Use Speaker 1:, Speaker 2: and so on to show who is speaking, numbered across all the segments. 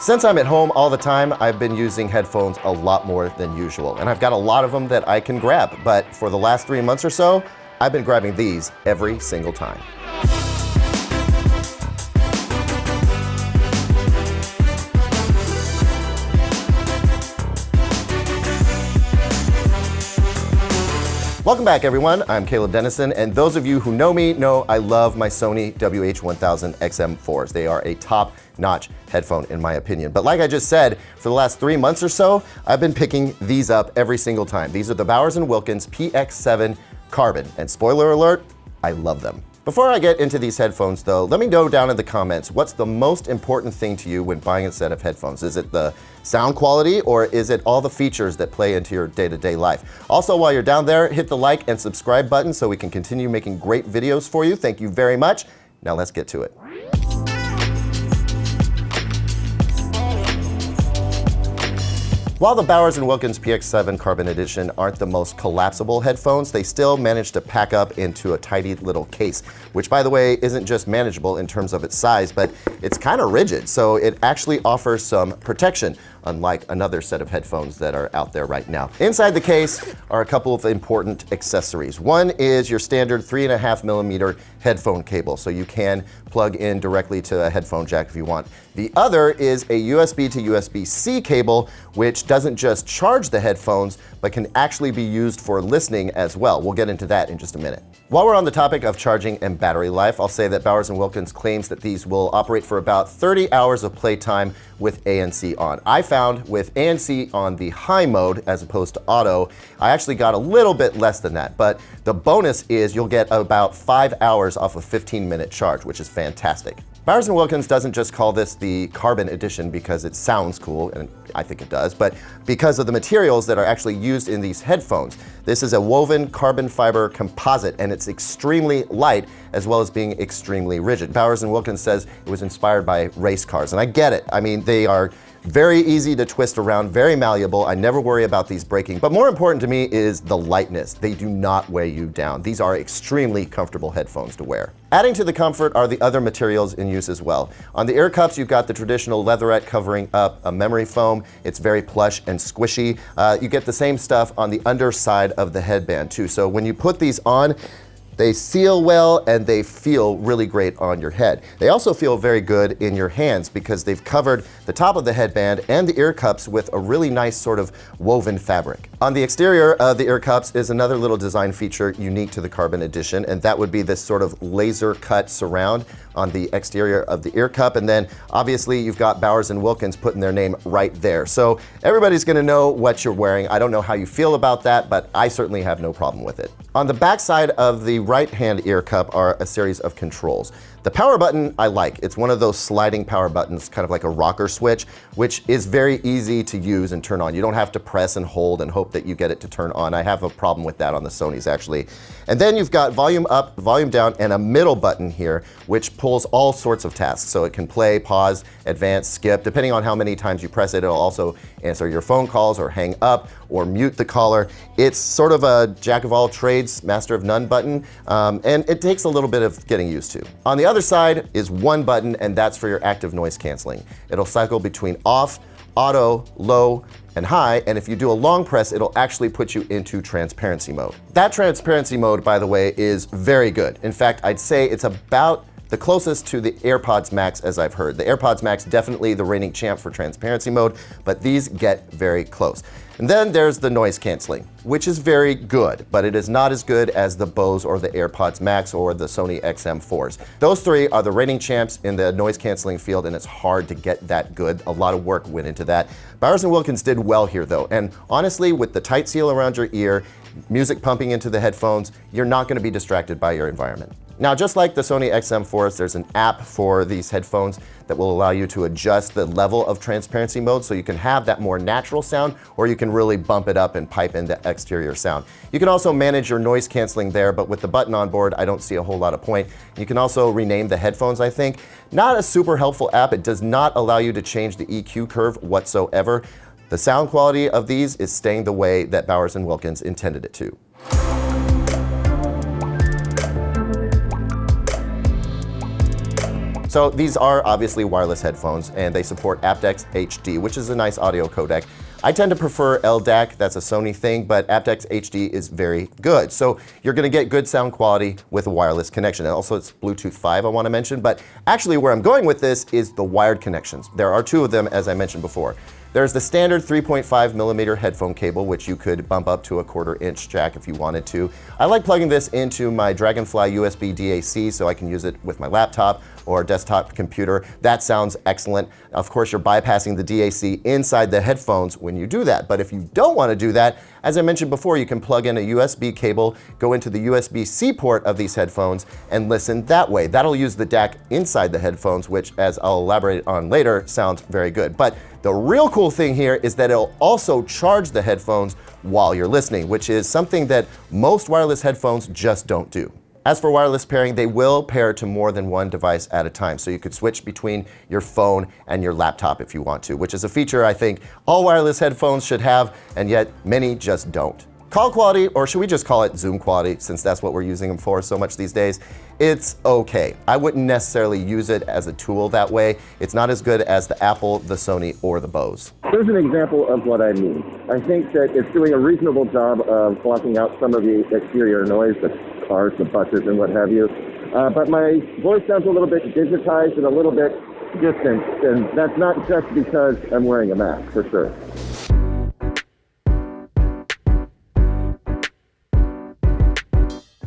Speaker 1: Since I'm at home all the time, I've been using headphones a lot more than usual, and I've got a lot of them that I can grab, but for the last 3 months or so, I've been grabbing these every single time. Welcome back, everyone. I'm Caleb Dennison, and those of you who know me know I love my Sony WH-1000Xm4s. They are a top-notch headphone, in my opinion. But like I just said, for the last 3 months or so, I've been picking these up every single time. These are the Bowers and Wilkins PX7 Carbon, and spoiler alert, I love them. Before I get into these headphones though, let me know down in the comments, what's the most important thing to you when buying a set of headphones? Is it the sound quality, or is it all the features that play into your day-to-day life? Also, while you're down there, hit the like and subscribe button so we can continue making great videos for you. Thank you very much. Now let's get to it. While the Bowers and Wilkins PX7 Carbon Edition aren't the most collapsible headphones, they still manage to pack up into a tidy little case, which by the way isn't just manageable in terms of its size, but it's kind of rigid, so it actually offers some protection, unlike another set of headphones that are out there right now. Inside the case are a couple of important accessories. One is your standard 3.5mm headphone cable, so you can plug in directly to a headphone jack if you want. The other is a USB to USB-C cable, which doesn't just charge the headphones, but can actually be used for listening as well. We'll get into that in just a minute. While we're on the topic of charging and battery life, I'll say that Bowers and Wilkins claims that these will operate for about 30 hours of playtime with ANC on. I found with ANC on the high mode as opposed to auto, I actually got a little bit less than that, but the bonus is you'll get about 5 hours off a 15-minute charge, which is fantastic. Bowers and Wilkins doesn't just call this the Carbon Edition because it sounds cool, and I think it does, but because of the materials that are actually used in these headphones. This is a woven carbon fiber composite, and it's extremely light as well as being extremely rigid. Bowers and Wilkins says it was inspired by race cars, and I get it. I mean, they are very easy to twist around, very malleable. I never worry about these breaking. But more important to me is the lightness. They do not weigh you down. These are extremely comfortable headphones to wear. Adding to the comfort are the other materials in use as well. On the ear cups, you've got the traditional leatherette covering up a memory foam. It's very plush and squishy. You get the same stuff on the underside of the headband too. So when you put these on, they seal well and they feel really great on your head. They also feel very good in your hands because they've covered the top of the headband and the ear cups with a really nice sort of woven fabric. On the exterior of the ear cups is another little design feature unique to the Carbon Edition, and that would be this sort of laser cut surround on the exterior of the ear cup. And then obviously you've got Bowers and Wilkins putting their name right there. So everybody's gonna know what you're wearing. I don't know how you feel about that, but I certainly have no problem with it. On the back side of the right-hand ear cup are a series of controls. The power button I like. It's one of those sliding power buttons, kind of like a rocker switch, which is very easy to use and turn on. You don't have to press and hold and hope that you get it to turn on. I have a problem with that on the Sonys actually. And then you've got volume up, volume down, and a middle button here, which pulls all sorts of tasks. So it can play, pause, advance, skip. Depending on how many times you press it, it'll also answer your phone calls or hang up or mute the caller. It's sort of a jack of all trades, master of none button, and it takes a little bit of getting used to. On the other side is one button, and that's for your active noise canceling. It'll cycle between off, auto, low, and high, and if you do a long press, it'll actually put you into transparency mode. That transparency mode, by the way, is very good. In fact, I'd say it's about the closest to the AirPods Max as I've heard. The AirPods Max definitely the reigning champ for transparency mode, but these get very close. And then there's the noise canceling, which is very good, but it is not as good as the Bose or the AirPods Max or the Sony XM4s. Those three are the reigning champs in the noise canceling field, and it's hard to get that good. A lot of work went into that. Bowers and Wilkins did well here though, and honestly, with the tight seal around your ear, music pumping into the headphones, you're not going to be distracted by your environment. Now, just like the Sony XM4s, there's an app for these headphones that will allow you to adjust the level of transparency mode so you can have that more natural sound, or you can really bump it up and pipe in the exterior sound. You can also manage your noise canceling there, but with the button on board, I don't see a whole lot of point. You can also rename the headphones, I think. Not a super helpful app. It does not allow you to change the EQ curve whatsoever. The sound quality of these is staying the way that Bowers and Wilkins intended it to. So these are obviously wireless headphones, and they support aptX HD, which is a nice audio codec. I tend to prefer LDAC, that's a Sony thing, but aptX HD is very good. So you're gonna get good sound quality with a wireless connection. And also it's Bluetooth 5 I wanna mention, but actually where I'm going with this is the wired connections. There are two of them, as I mentioned before. There's the standard 3.5mm headphone cable, which you could bump up to a 1/4" jack if you wanted to. I like plugging this into my Dragonfly USB DAC so I can use it with my laptop or desktop computer. That sounds excellent. Of course, you're bypassing the DAC inside the headphones when you do that. But if you don't want to do that, as I mentioned before, you can plug in a USB cable, go into the USB-C port of these headphones, and listen that way. That'll use the DAC inside the headphones, which, as I'll elaborate on later, sounds very good. But the real cool thing here is that it'll also charge the headphones while you're listening, which is something that most wireless headphones just don't do. As for wireless pairing, they will pair to more than one device at a time. So you could switch between your phone and your laptop if you want to, which is a feature I think all wireless headphones should have, and yet many just don't. Call quality, or should we just call it Zoom quality, since that's what we're using them for so much these days, it's okay. I wouldn't necessarily use it as a tool that way. It's not as good as the Apple, the Sony, or the Bose.
Speaker 2: Here's an example of what I mean. I think that it's doing a reasonable job of blocking out some of the exterior noise, the cars, the buses, and what have you. But my voice sounds a little bit digitized and a little bit distant, and that's not just because I'm wearing a mask, for sure.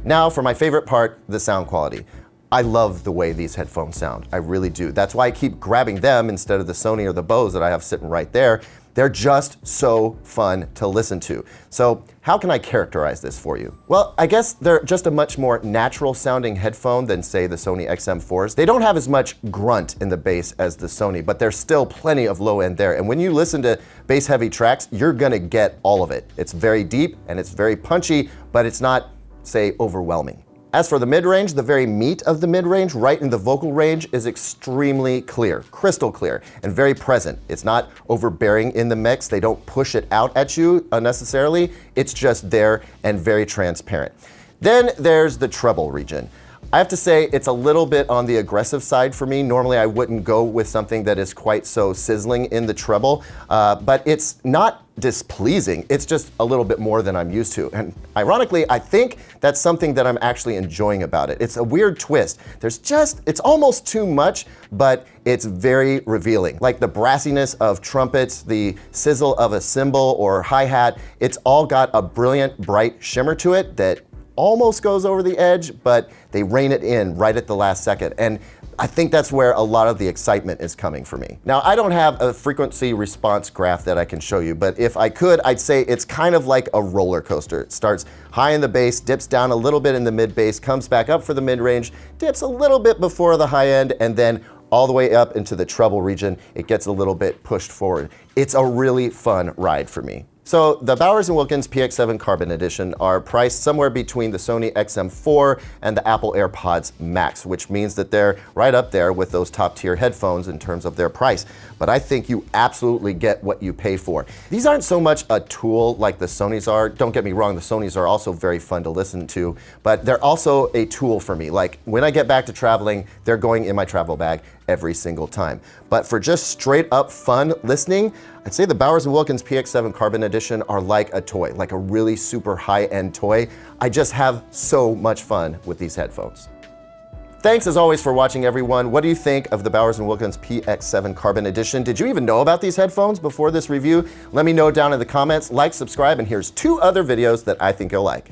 Speaker 1: Now for my favorite part, the sound quality. I love the way these headphones sound. I really do. That's why I keep grabbing them instead of the Sony or the Bose that I have sitting right there. They're just so fun to listen to. So how can I characterize this for you? Well, I guess they're just a much more natural sounding headphone than, say, the Sony XM4s. They don't have as much grunt in the bass as the Sony, but there's still plenty of low end there. And when you listen to bass heavy tracks, you're gonna get all of it. It's very deep and it's very punchy, but it's not, say, overwhelming. As for the mid-range, the very meat of the mid-range, right in the vocal range, is extremely clear, crystal clear, and very present. It's not overbearing in the mix. They don't push it out at you unnecessarily. It's just there and very transparent. Then there's the treble region. I have to say it's a little bit on the aggressive side for me. Normally I wouldn't go with something that is quite so sizzling in the treble, but it's not displeasing. It's just a little bit more than I'm used to. And ironically, I think that's something that I'm actually enjoying about it. It's a weird twist. It's almost too much, but it's very revealing. Like the brassiness of trumpets, the sizzle of a cymbal or hi-hat, it's all got a brilliant, bright shimmer to it that almost goes over the edge, but they rein it in right at the last second. And I think that's where a lot of the excitement is coming for me. Now, I don't have a frequency response graph that I can show you, but if I could, I'd say it's kind of like a roller coaster. It starts high in the bass, dips down a little bit in the mid bass, comes back up for the mid range, dips a little bit before the high end, and then all the way up into the treble region, it gets a little bit pushed forward. It's a really fun ride for me. So the Bowers and Wilkins PX7 Carbon Edition are priced somewhere between the Sony XM4 and the Apple AirPods Max, which means that they're right up there with those top tier headphones in terms of their price. But I think you absolutely get what you pay for. These aren't so much a tool like the Sonys are. Don't get me wrong, the Sonys are also very fun to listen to, but they're also a tool for me. Like when I get back to traveling, they're going in my travel bag every single time. But for just straight up fun listening, I'd say the Bowers and Wilkins PX7 Carbon Edition are like a toy, like a really super high-end toy. I just have so much fun with these headphones. Thanks as always for watching, everyone. What do you think of the Bowers and Wilkins PX7 Carbon Edition? Did you even know about these headphones before this review? Let me know down in the comments. Like, subscribe, and here's 2 other videos that I think you'll like.